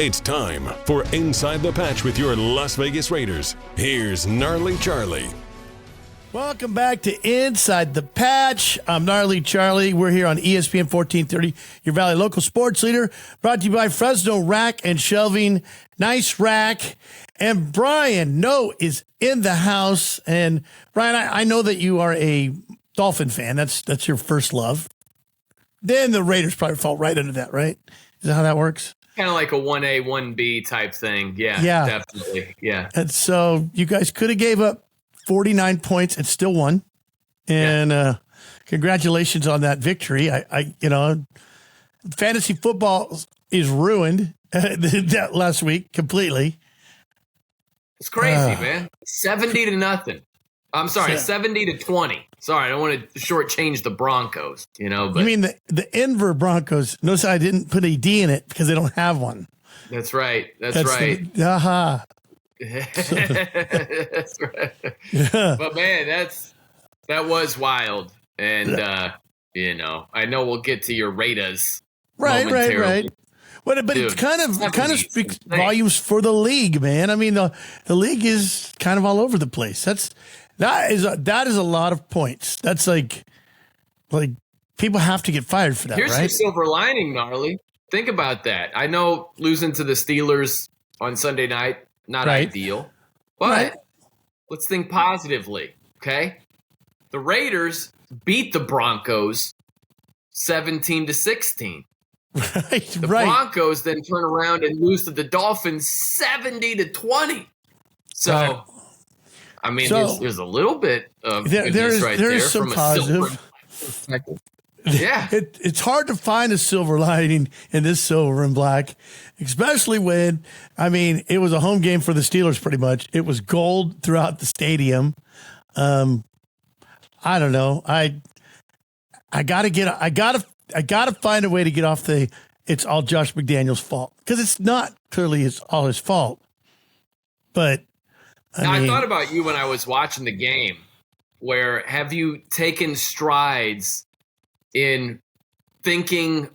It's time for Inside the Patch with your Las Vegas Raiders. Here's Gnarley Charley. Welcome back to Inside the Patch. I'm Gnarley Charley. We're here on ESPN 1430, your Valley local sports leader, brought to you by Fresno Rack and Shelving. Nice rack. And Brian No is in the house. And Brian, I know that you are a Dolphin fan. That's your first love. Then the Raiders probably fall right under that, right? Is that how that works? Kind of like a 1A, 1B type thing. Yeah, definitely. Yeah. And so you guys could have gave up 49 points and still won. And congratulations on that victory. I fantasy football is ruined that last week completely. It's crazy, man. 70-0. I'm sorry, 70-20. Sorry, I don't want to shortchange the Broncos, But you mean the Denver Broncos? Notice I didn't put a D in it because they don't have one. That's right. That's right. That's right. Yeah. But man, that was wild, and I know we'll get to your Raiders. Right. But it kind of speaks volumes for the league, man. I mean, the league is kind of all over the place. That is a lot of points. That's like people have to get fired for that. Here's right? your silver lining, Gnarly. Think about that. I know losing to the Steelers on Sunday night, not ideal, but let's think positively. Okay, the Raiders beat the Broncos 17-16. The Broncos then turn around and lose to the Dolphins 70-20. So, I mean, there's a little bit of goodness right there some from positive. Yeah, it's hard to find a silver lining in this silver and black, especially when it was a home game for the Steelers. Pretty much, it was gold throughout the stadium. I don't know. I gotta find a way to get off it's all Josh McDaniels' fault, because it's not clearly all his fault. But I thought about you when I was watching the game. Where have you taken strides in thinking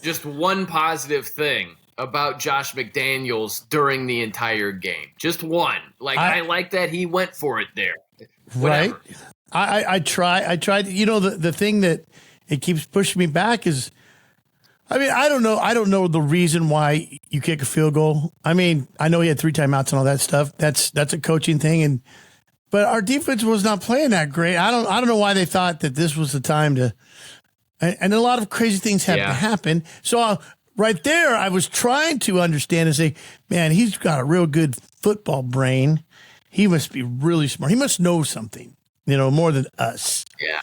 just one positive thing about Josh McDaniels during the entire game? Just one. I like that he went for it there. Whatever. Right. I tried. The thing that it keeps pushing me back is, I don't know. I don't know the reason why you kick a field goal. I know he had 3 timeouts and all that stuff. That's a coaching thing. But our defense was not playing that great. I don't know why they thought that this was the time to, and a lot of crazy things had to happen. So right there, I was trying to understand and say, man, he's got a real good football brain. He must be really smart. He must know something, more than us. Yeah.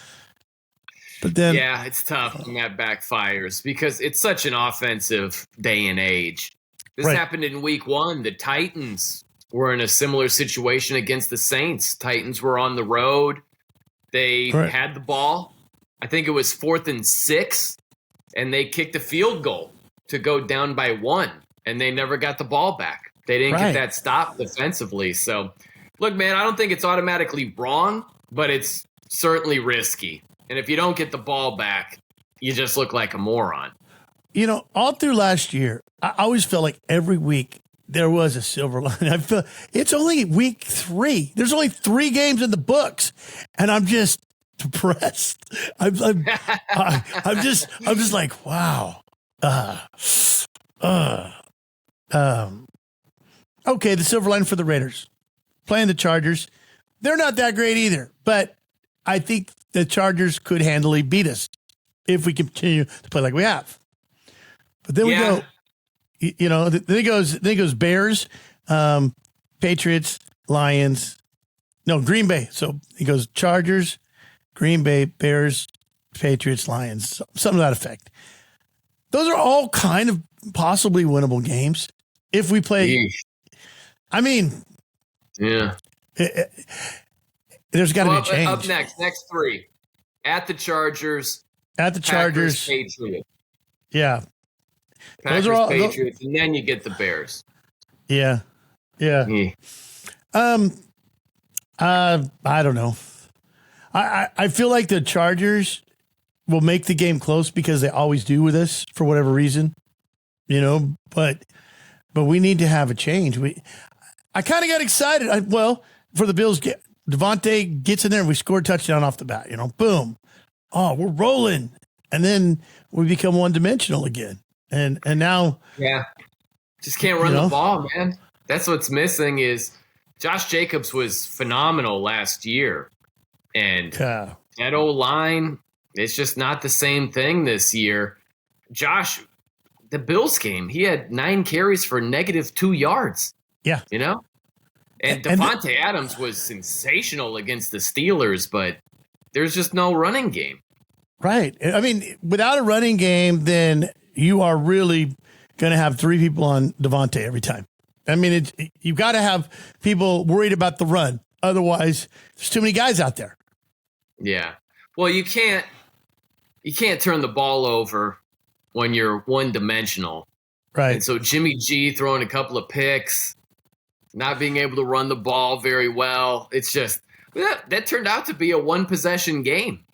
But then, it's tough when that backfires because it's such an offensive day and age. This happened in week 1. The Titans were in a similar situation against the Saints. Titans were on the road. They had the ball. I think it was 4th and 6, and they kicked a field goal to go down by 1, and they never got the ball back. They didn't get that stop defensively. So, look, man, I don't think it's automatically wrong, but it's certainly risky. And if you don't get the ball back, you just look like a moron. All through last year, I always felt like every week there was a silver lining. I feel it's only week 3. There's only 3 games in the books, and I'm just depressed. I'm just like, wow. Okay, the silver lining for the Raiders playing the Chargers. They're not that great either, but I think the Chargers could handily beat us if we continue to play like we have. But then we go, then it goes Bears, Patriots, Lions, Green Bay. So it goes Chargers, Green Bay, Bears, Patriots, Lions, something to that effect. Those are all kind of possibly winnable games if we play. There's got to be a change. Up next 3. At the Chargers. Packers, Patriots. Yeah. Packers, Patriots, and then you get the Bears. Yeah. I don't know. I feel like the Chargers will make the game close because they always do with us for whatever reason, but but we need to have a change. I kind of got excited. For the Bills, Devontae gets in there and we scored a touchdown off the bat. Boom. Oh, we're rolling, and then we become one dimensional again. And now, just can't run the ball, man. That's what's missing. Is Josh Jacobs was phenomenal last year, and that O-line, it's just not the same thing this year. Josh, the Bills game, he had 9 carries for -2 yards. Yeah. And Devontae Adams was sensational against the Steelers, but there's just no running game. Right. I mean, without a running game, then you are really going to have 3 people on Devontae every time. I mean, you've got to have people worried about the run. Otherwise, there's too many guys out there. Yeah. Well, you can't turn the ball over when you're one-dimensional. Right. And so Jimmy G throwing a couple of picks, not being able to run the ball very well. It's just that turned out to be a one-possession game.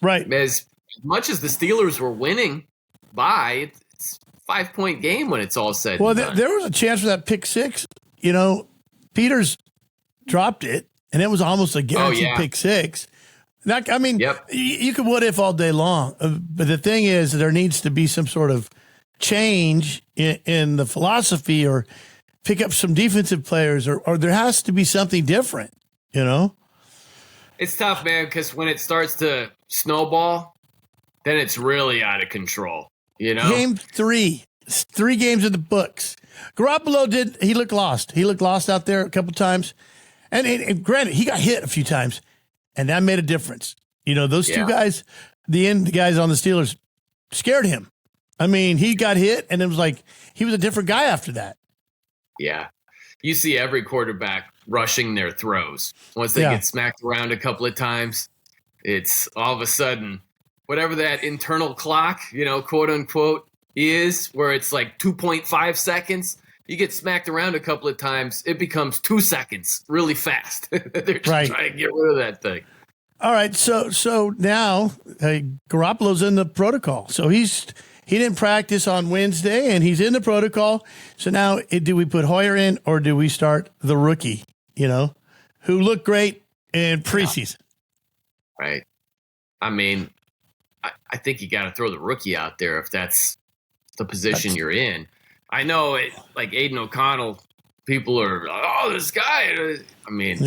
Right. As much as the Steelers were winning by, it's a 5-point game when it's all said and done. There was a chance for that pick 6. Peters dropped it, and it was almost a guaranteed pick 6. You could what if all day long. But the thing is, there needs to be some sort of change in the philosophy, or pick up some defensive players, or there has to be something different, It's tough, man, because when it starts to snowball, then it's really out of control, Game 3. 3 games in the books. Garoppolo he looked lost. He looked lost out there a couple times. And granted, he got hit a few times, and that made a difference. Those 2 guys, the guys on the Steelers, scared him. I mean, he got hit, and it was like he was a different guy after that. Yeah. You see every quarterback rushing their throws. Once they get smacked around a couple of times, it's all of a sudden, whatever that internal clock, quote unquote, is, where it's like 2.5 seconds, you get smacked around a couple of times, it becomes 2 seconds really fast. They're just trying to get rid of that thing. All right. So now Garoppolo's in the protocol. So he didn't practice on Wednesday, and he's in the protocol. So now, do we put Hoyer in, or do we start the rookie, who looked great in preseason? Right. I mean, I think you got to throw the rookie out there if that's the position you're in. I know, like Aiden O'Connell, people are, this guy. I mean,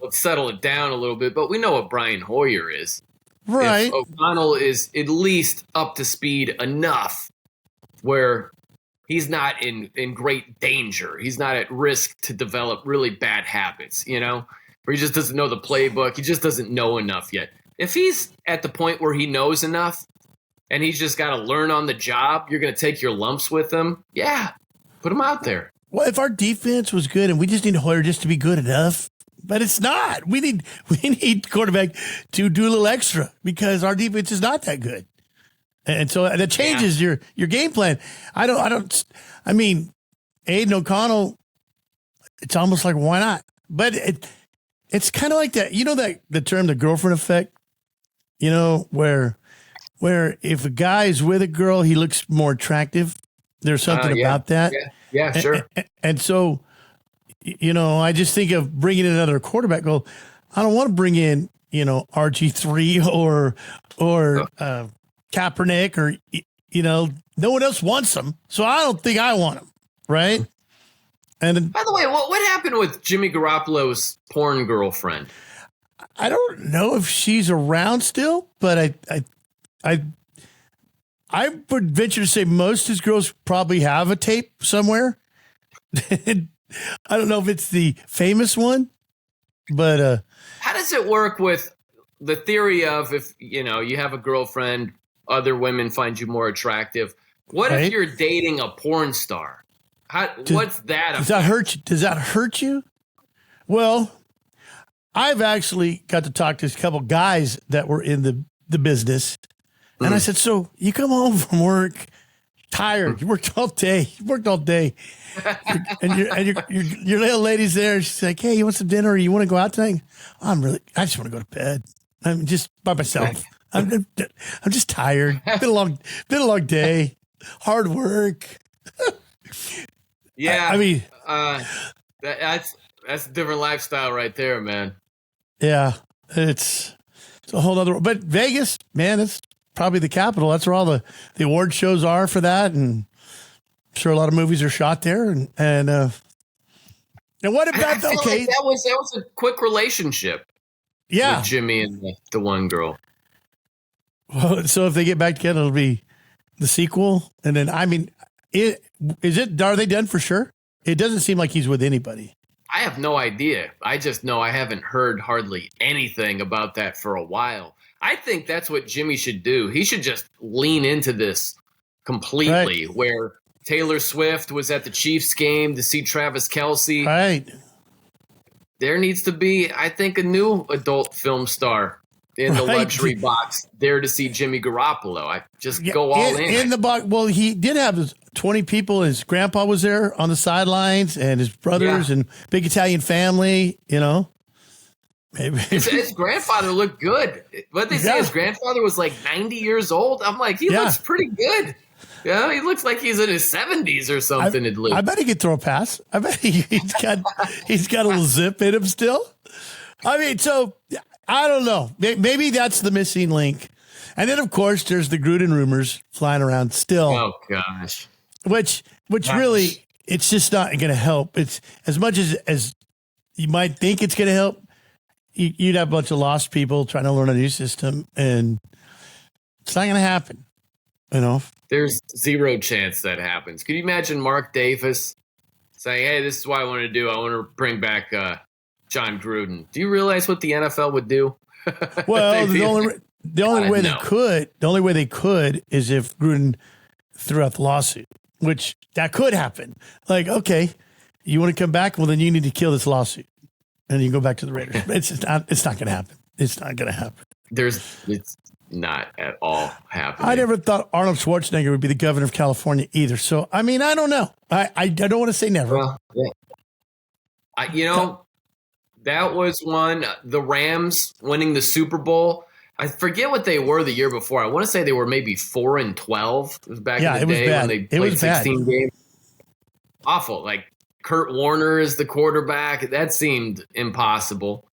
let's settle it down a little bit. But we know what Brian Hoyer is. Right. If O'Connell is at least up to speed enough where he's not in great danger. He's not at risk to develop really bad habits, where he just doesn't know the playbook. He just doesn't know enough yet. If he's at the point where he knows enough and he's just got to learn on the job, you're going to take your lumps with him. Yeah, put him out there. Well, if our defense was good and we just need Hoyer just to be good enough, but it's not. We need quarterback to do a little extra because our defense is not that good. And so that changes your game plan. I mean, Aiden O'Connell, it's almost like, why not? But it's kind of like that. The term, the girlfriend effect, where if a guy is with a girl, he looks more attractive. There's something about that. Yeah, sure. And so, I just think of bringing in another quarterback. Well, I don't want to bring in, RG3 or Kaepernick or, no one else wants them. So I don't think I want them. Right. And by the way, what happened with Jimmy Garoppolo's porn girlfriend? I don't know if she's around still, but I would venture to say most of his girls probably have a tape somewhere. I don't know if it's the famous one, but how does it work with the theory of if you have a girlfriend, other women find you more attractive? What if you're dating a porn star? What's that? Does that hurt you? Does that hurt you? Well, I've actually got to talk to a couple guys that were in the business, and I said, "So you come home from work tired? You worked all day. And your little lady's there. She's like, "Hey, you want some dinner? Or you want to go out tonight?" I just want to go to bed. I'm just by myself. I'm just tired. Been a long day. Hard work. Yeah. I mean, that's a different lifestyle right there, man. yeah, it's a whole other. But Vegas, man, it's probably the capital. That's where all the award shows are for that, and I'm sure a lot of movies are shot there. And what about that was a quick relationship. Yeah, with Jimmy and the one girl. Well, so if they get back together, it'll be the sequel, and then are they done for sure? It doesn't seem like he's with anybody. I have no idea. I just know I haven't heard hardly anything about that for a while. I think that's what Jimmy should do. He should just lean into this completely, right. Where Taylor Swift was at the Chiefs game to see Travis Kelce. Right. There needs to be, I think, a new adult film star in the luxury box there to see Jimmy Garoppolo. I just go all in. In the box. Well, he did have 20 people. His grandpa was there on the sidelines, and his brothers and big Italian family, Maybe. His grandfather looked good. What they say, his grandfather was like 90 years old. I'm like, he looks pretty good. Yeah, he looks like he's in his 70s or something. I bet he could throw a pass. I bet he's got a little zip in him still. I mean, so I don't know. Maybe that's the missing link. And then, of course, there's the Gruden rumors flying around still. Oh gosh. Which really, it's just not going to help. It's as much as you might think it's going to help. You'd have a bunch of lost people trying to learn a new system, and it's not going to happen. There's zero chance that happens. Could you imagine Mark Davis saying, "Hey, this is what I want to do. I want to bring back John Gruden"? Do you realize what the NFL would do? Well, the only way they could is if Gruden threw out the lawsuit, which that could happen. Like, okay, you want to come back? Well, then you need to kill this lawsuit, and you go back to the Raiders. It's not going to happen. It's not going to happen. It's not at all happening. I never thought Arnold Schwarzenegger would be the governor of California either. So, I mean, I don't know. I don't want to say never. Well, yeah. That was one. The Rams winning the Super Bowl. I forget what they were the year before. I want to say they were maybe 4-12. It was back in the day when they played 16 games. Awful. Like Kurt Warner is the quarterback. That seemed impossible.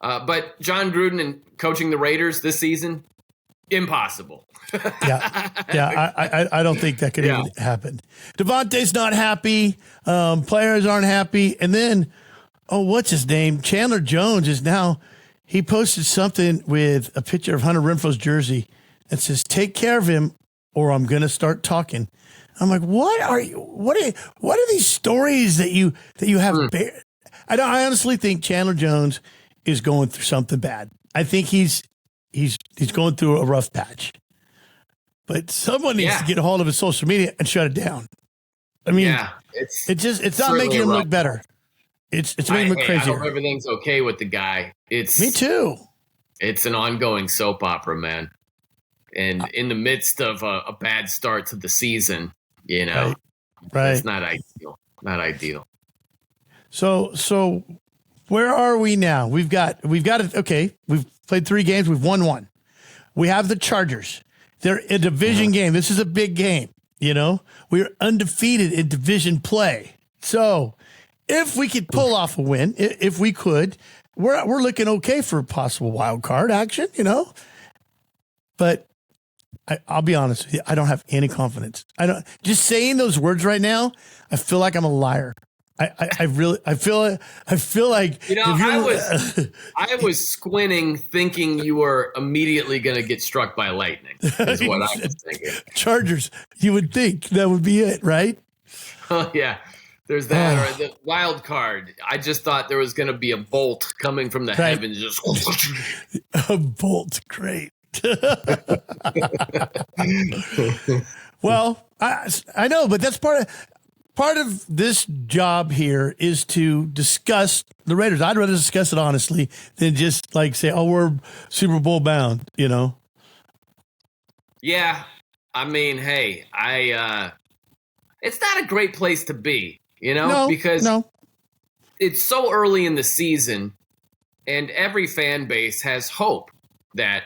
But John Gruden and coaching the Raiders this season, impossible. I don't think that could even happen. Devontae's not happy. Players aren't happy. And then, what's his name? Chandler Jones is now, he posted something with a picture of Hunter Renfro's jersey that says, "Take care of him or I'm going to start talking." I'm like, what are these stories that you have? I honestly think Chandler Jones is going through something bad. I think he's going through a rough patch. But someone needs to get a hold of his social media and shut it down. I mean, it's not making him look better. It's making him look crazier. I hope everything's okay with the guy. Me too. It's an ongoing soap opera, man. And in the midst of a bad start to the season, right. It's not ideal. Not ideal. So where are we now? We've got it. Okay, we've played 3 games. We've won 1. We have the Chargers. They're a division game. This is a big game. We're undefeated in division play. So if we could pull off a win, if we could, we're looking okay for a possible wild card action. But I'll be honest with you, I don't have any confidence. I don't. Just saying those words right now, I feel like I'm a liar. I feel like I was squinting, thinking you were immediately going to get struck by lightning. Is what I was thinking. Chargers, you would think that would be it, right? Oh yeah, there's that. Or the wild card. I just thought there was going to be a bolt coming from the heavens. Just a bolt, great. Well, I know, but that's part of this job here is to discuss the Raiders. I'd rather discuss it honestly than just like say, we're Super Bowl bound, Yeah. I mean, hey, it's not a great place to be, because it's so early in the season and every fan base has hope that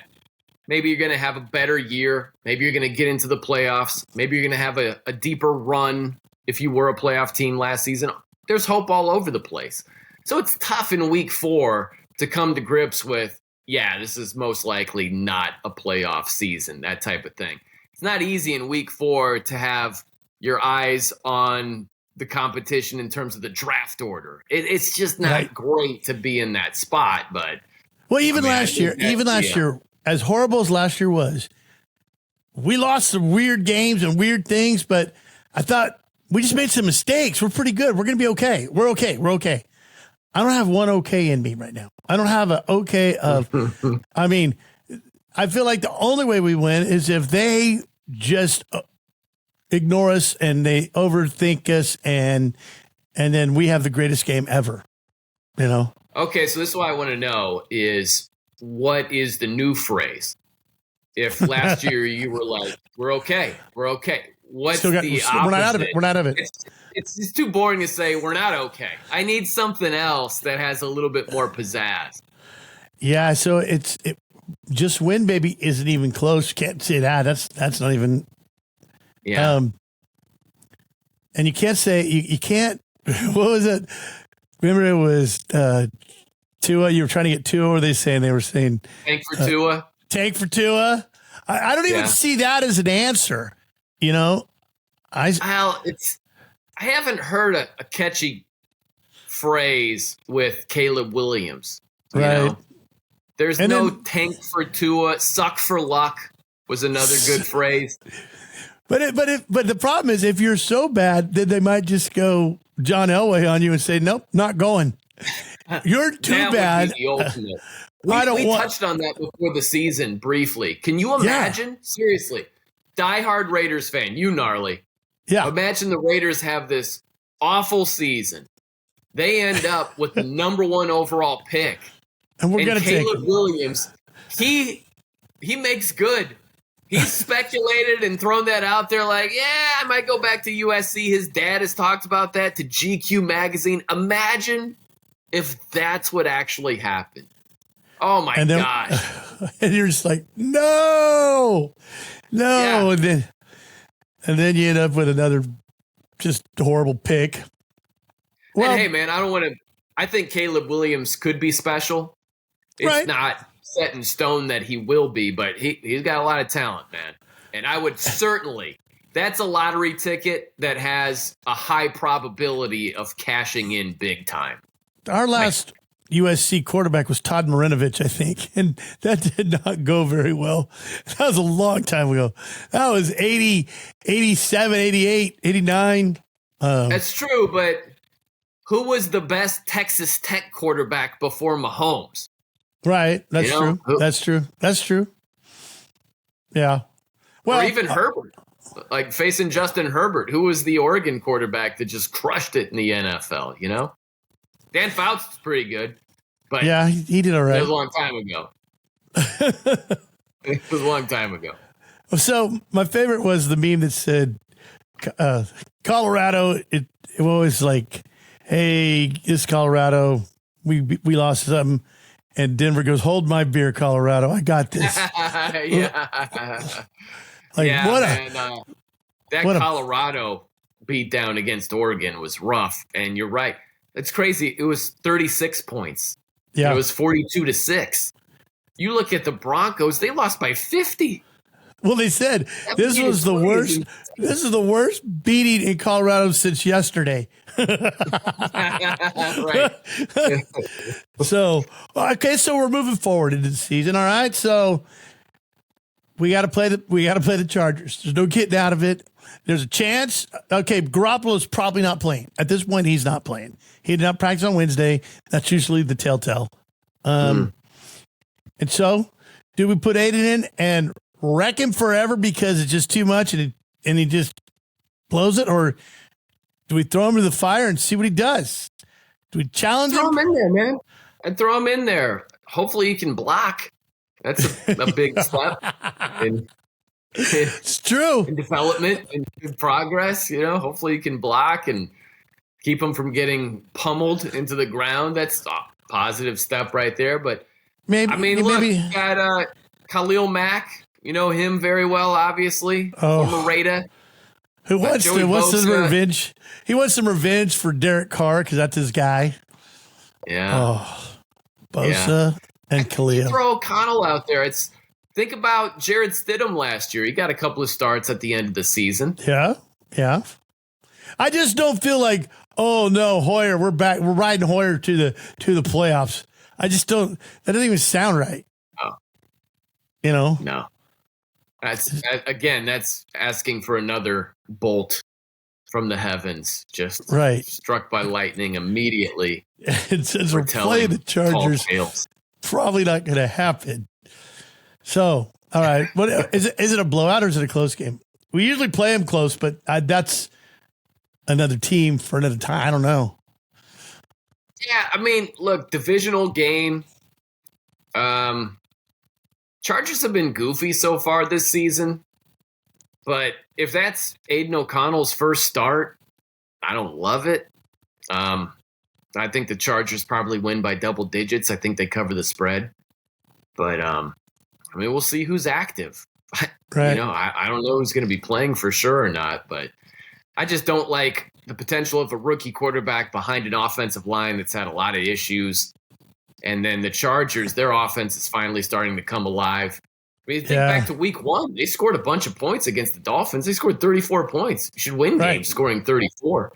maybe you're going to have a better year. Maybe you're going to get into the playoffs. Maybe you're going to have a deeper run if you were a playoff team last season. There's hope all over the place. So it's tough in week 4 to come to grips with, yeah, this is most likely not a playoff season, that type of thing. It's not easy in week 4 to have your eyes on the competition in terms of the draft order. It's just not great to be in that spot. But even last year, as horrible as last year was, we lost some weird games and weird things, but I thought we just made some mistakes. We're pretty good. We're going to be okay. We're okay. I don't have one okay in me right now. I don't have an okay of, I mean, I feel like the only way we win is if they just ignore us and they overthink us and then we have the greatest game ever, you know? Okay, so this is what I want to know is, what is the new phrase? If last year you were like, we're okay. What's the opposite? We're not out of it. It's too boring to say we're not okay. I need something else that has a little bit more pizzazz. Yeah, so it just win, baby, isn't even close. Can't say that. That's not even. Yeah. And you can't say you can't. What was it? Remember, it was Tua. You were trying to get Tua. What were they saying? They were saying tank for Tua. Tank for Tua. I don't even see that as an answer. You know, I haven't heard a catchy phrase with Caleb Williams. You know? There's tank for Tua. Suck for luck was another good phrase. But the problem is, if you're so bad, then they might just go John Elway on you and say, nope, not going. You're too bad. Would be the ultimate. We touched on that before the season briefly. Can you imagine? Seriously, diehard Raiders fan, you Gnarly. Yeah. Imagine the Raiders have this awful season. They end up with the number 1 overall pick. And we're going to take Caleb Williams, he makes good. He's speculated and thrown that out there like, yeah, I might go back to USC. His dad has talked about that to GQ magazine. Imagine if that's what actually happened. Oh, my gosh. And you're just like, no. Yeah. And then you end up with another just horrible pick. Well, and hey, man, I think Caleb Williams could be special. It's not set in stone that he will be, but he's got a lot of talent, man. And I would certainly, that's a lottery ticket that has a high probability of cashing in big time. Our last USC quarterback was Todd Marinovich, I think, and that did not go very well. That was a long time ago. That was 80, 87, 88, 89. That's true, but who was the best Texas Tech quarterback before Mahomes? Right. That's true. That's true. Yeah. Well, or even Herbert, like facing Justin Herbert, who was the Oregon quarterback that just crushed it in the NFL, you know? Dan Fouts is pretty good, but yeah, he did all right. It was a long time ago. It was a long time ago. So my favorite was the meme that said, Colorado, it was like, hey, it's Colorado. We lost something. And Denver goes, hold my beer, Colorado. I got this. Colorado beat down against Oregon was rough. And you're right. It's crazy. It was 36 points. Yeah. It was 42-6. You look at the Broncos, they lost by 50. Well, they said this was the worst. This is the worst beating in Colorado since yesterday. Right. So we're moving forward into the season. All right. So we got to play the Chargers. There's no getting out of it. There's a chance. Okay. Garoppolo's probably not playing at this point. He's not playing. He did not practice on Wednesday. That's usually the telltale. And so do we put Aiden in and wreck him forever because it's just too much and he just blows it? Or do we throw him to the fire and see what he does? Do we challenge him? Throw him in there, man. And throw him in there. Hopefully he can block. That's a big step. It's true. In development and in progress, you know, hopefully you can block and keep him from getting pummeled into the ground. That's a positive step right there. But you got Khalil Mack. You know him very well, obviously. Former Raider. Who wants some revenge? He wants some revenge for Derek Carr because that's his guy. Yeah. Oh, Bosa and Khalil. Throw O'Connell out there. Think about Jared Stidham last year. He got a couple of starts at the end of the season. Yeah. I just don't feel like, oh no, Hoyer, we're back. We're riding Hoyer to the playoffs. I just don't. That doesn't even sound right. Oh. No. That's asking for another bolt from the heavens, just struck by lightning immediately. And since we're playing the Chargers, probably not going to happen. So, all right, what is it a blowout or is it a close game? We usually play them close, but that's another team for another time. I don't know. Yeah, I mean, look, divisional game. Chargers have been goofy so far this season, but if that's Aiden O'Connell's first start, I don't love it. I think the Chargers probably win by double digits. I think they cover the spread, but we'll see who's active. Right. I don't know who's going to be playing for sure or not, but I just don't like the potential of a rookie quarterback behind an offensive line that's had a lot of issues. And then the Chargers, their offense is finally starting to come alive. I mean, think back to week 1. They scored a bunch of points against the Dolphins. They scored 34 points. You should win games scoring 34.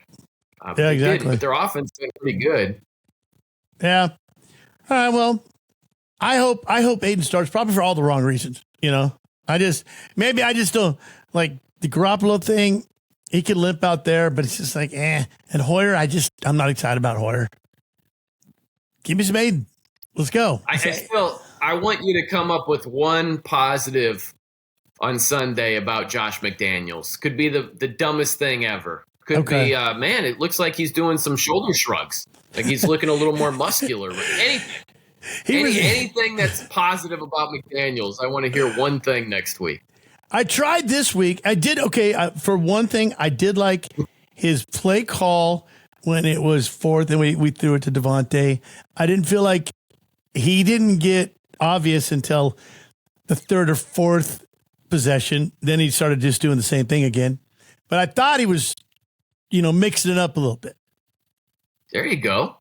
Yeah, exactly. But their offense is pretty good. Yeah. All right, well, I hope Aiden starts probably for all the wrong reasons. I just don't like the Garoppolo thing. He could limp out there, but it's just like, And Hoyer, I'm not excited about Hoyer. Give me some Aiden. Let's go. I want you to come up with one positive on Sunday about Josh McDaniels. Could be the dumbest thing ever. Could be, it looks like he's doing some shoulder shrugs. Like he's looking a little more muscular. Anything that's positive about McDaniels. I want to hear one thing next week. I tried this week. I did, for one thing, I did like his play call when it was fourth and we threw it to Devontae. I didn't feel like he didn't get obvious until the third or fourth possession. Then he started just doing the same thing again. But I thought he was, mixing it up a little bit. There you go.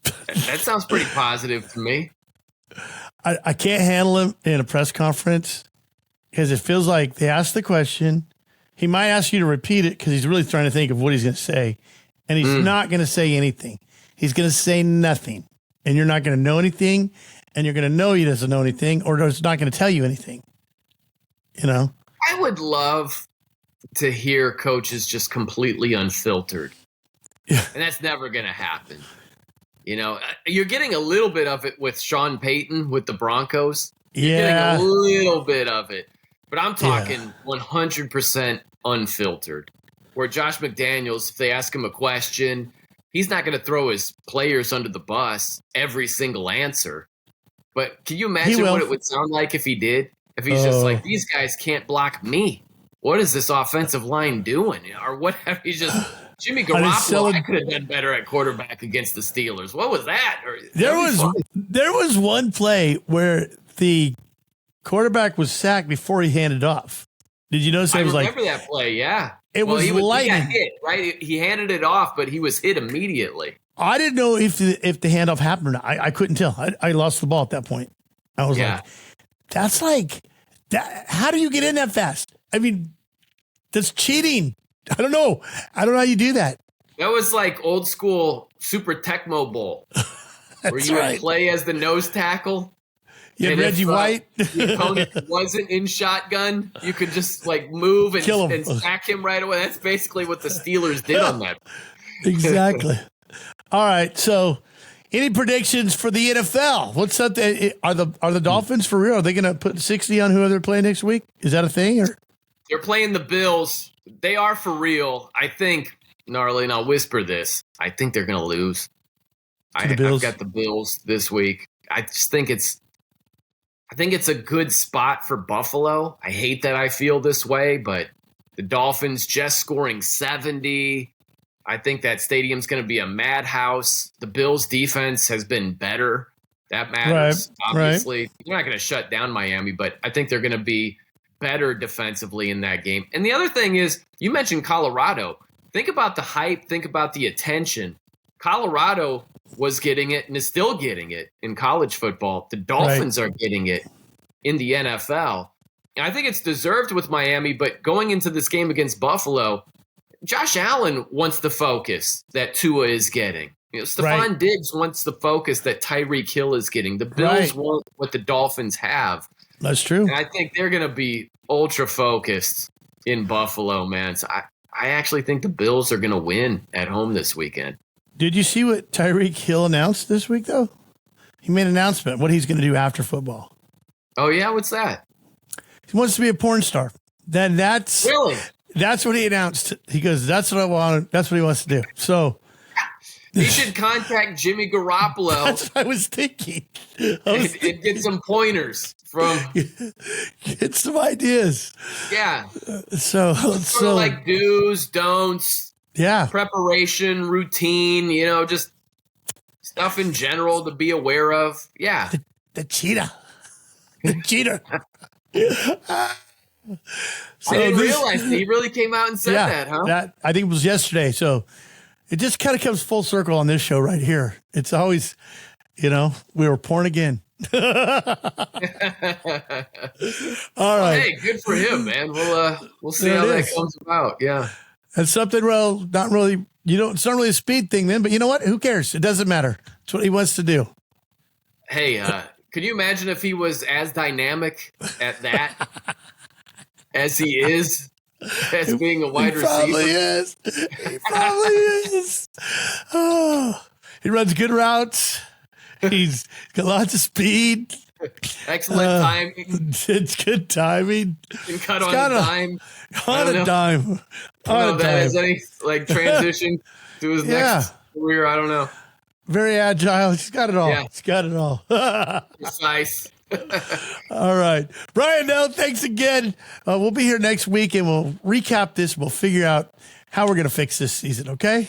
That sounds pretty positive to me. I can't handle him in a press conference because it feels like they ask the question. He might ask you to repeat it because he's really trying to think of what he's going to say. And he's not going to say anything. He's going to say nothing. And you're not going to know anything. And you're going to know he doesn't know anything or he's not going to tell you anything. I would love to hear coaches just completely unfiltered. Yeah. And that's never going to happen. You're getting a little bit of it with Sean Payton with the Broncos. You're getting a little bit of it. But I'm talking 100% unfiltered. Where Josh McDaniels, if they ask him a question, he's not going to throw his players under the bus every single answer. But can you imagine what it would sound like if he did? If he's just like, these guys can't block me. What is this offensive line doing? Or whatever. He's just Jimmy Garoppolo. I could have done better at quarterback against the Steelers. What was that? There was one play where the quarterback was sacked before he handed off. Did you notice? I remember that play. Yeah, it was lightning. He got hit, right? He handed it off, but he was hit immediately. I didn't know if the handoff happened or not. I couldn't tell. I lost the ball at that point. I was like, that's like that. How do you get in that fast? I mean, that's cheating. I don't know how you do that. That was like old school Super Tecmo Bowl, where you would play as the nose tackle. Yeah, Reggie White. The opponent wasn't in shotgun, you could just like move and kill him and sack him right away. That's basically what the Steelers did on that. Exactly. All right. So, any predictions for the NFL? What's something? Are the Dolphins for real? Are they going to put 60 on whoever they're playing next week? Is that a thing? Or they're playing the Bills? They are for real. I think, Gnarly, and I'll whisper this. I think they're going to lose. I've got the Bills this week. I just think it's a good spot for Buffalo. I hate that I feel this way, but the Dolphins just scoring 70. I think that stadium's going to be a madhouse. The Bills' defense has been better. That matters, obviously. Right. You're not going to shut down Miami, but I think they're going to be better defensively in that game. And the other thing is, you mentioned Colorado. Think about the hype. Think about the attention. Colorado was getting it and is still getting it in college football. The Dolphins are getting it in the NFL. And I think it's deserved with Miami, but going into this game against Buffalo, Josh Allen wants the focus that Tua is getting. Stephon Diggs wants the focus that Tyreek Hill is getting. The Bills want what the Dolphins have. That's true. And I think they're going to be ultra focused in Buffalo, man. So I actually think the Bills are going to win at home this weekend. Did you see what Tyreek Hill announced this week, though? He made an announcement what he's going to do after football. Oh, yeah? What's that? He wants to be a porn star. Then that's what he announced. He goes, that's what I want. That's what he wants to do. So he should contact Jimmy Garoppolo. That's what I was thinking. And get some pointers from. Get some ideas. Yeah. So like do's, don'ts. Yeah. Preparation, routine, just stuff in general to be aware of. Yeah. The cheetah. The cheater. I didn't realize he really came out and said that, huh? I think it was yesterday. So it just kind of comes full circle on this show right here. It's always, we were born again. All right. Hey, good for him, man. We'll see how that comes about. Yeah. And something, well, not really, it's not really a speed thing then, but you know what? Who cares? It doesn't matter. It's what he wants to do. Hey, could you imagine if he was as dynamic at that as he is as being a wide receiver? He probably is. Oh, he runs good routes. He's got lots of speed. Excellent timing. It's good timing. Can cut on a dime. On a dime. Has any transition to his next career. I don't know. Very agile. He's got it all. Yeah. He's got it all. Precise. All right. Brian Nell, thanks again. We'll be here next week and we'll recap this. We'll figure out how we're going to fix this season, okay?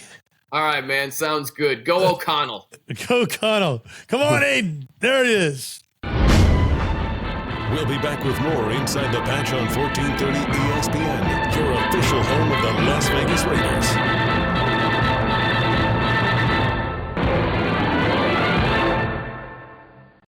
All right, man. Sounds good. Go O'Connell. Go O'Connell. Come on, Aiden. There it is. We'll be back with more Inside the Patch on 1430 ESPN, your official home of the Las Vegas Raiders.